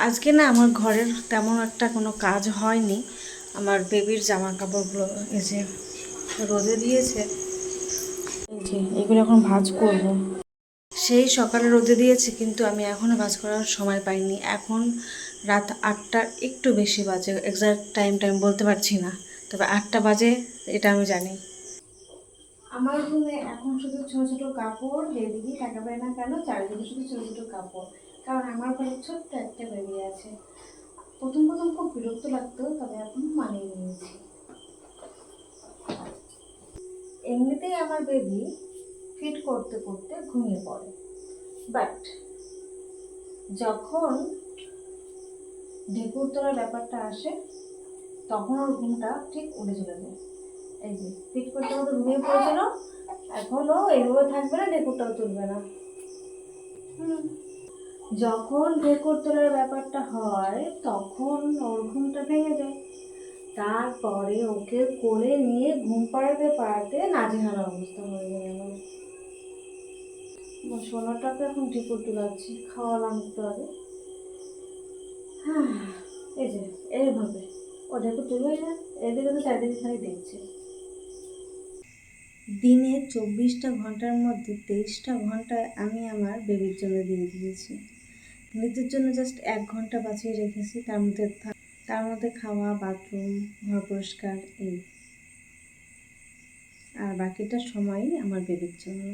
আজকে না আমার ঘরের তেমন একটা কোনো কাজ হয়নি। আমার বেবির জামা কাপড়গুলো এই যে রোদে দিয়েছে, এই যে এগুলো এখন ভাঁজ করব। সেই সকালে রোদে দিয়েছে, কিন্তু আমি এখনও ভাঁজ করার সময় পাইনি। এখন রাত 8টার একটু বেশি বাজে, এক্সাক্ট টাইমটা আমি বলতে পারছি না, তবে 8টা বাজে এটা আমি জানি। আমার রুমে এখন শুধু ছোটো ছোটো কাপড়, যেদিকেই তাকাবে না কেন চারিদিকে শুধু ছোটো ছোটো কাপড়, কারণ আমার ঘরে ছোট্ট একটা বেবি আছে। প্রথম প্রথম খুব বিরক্ত লাগতো, তবে এখন মানিয়ে নিয়েছি। এমনিতেই আমার বেবি ফিট করতে করতে ঘুমিয়ে পড়ে, বাট যখন ঢেকুর তোলার ব্যাপারটা আসে তখন ওর ঘুমটা ঠিক উড়ে চলে যায়। এই যে ফিট করতে করতে ঘুমিয়ে পড়েছিল, এখনও এইভাবে থাকবে না, ঢেকুরটাও তুলবে না। যখন ঢেকুর তোলার ব্যাপারটা হয় তখন ওর ঘুমটা ভেঙে যায়। তারপরে ওকে কোলে নিয়ে ঘুম পাড়াতে পাড়াতে নাজেহাল অবস্থা হয়ে যায় আমার। সোনাটাকে এখন ঢেকুর তুলাচ্ছি, খাওয়ালাম একটু আগে। হ্যাঁ, এই যে এইভাবে ও ঢেকুর তুলবে না, এদিকে তো চারিদিকে খালি দেখছে। দিনে 24টা ঘন্টার মধ্যে 23টা ঘন্টা আমি আমার বেবির জন্য দিয়ে দিয়েছি। নিজের জন্য জাস্ট 1 ঘন্টা বাঁচিয়ে রেখেছি, তার মধ্যে খাওয়া, বাথরুম, ঘর পরিষ্কার, এই। আর বাকিটা সময়ই আমার বেবির জন্য।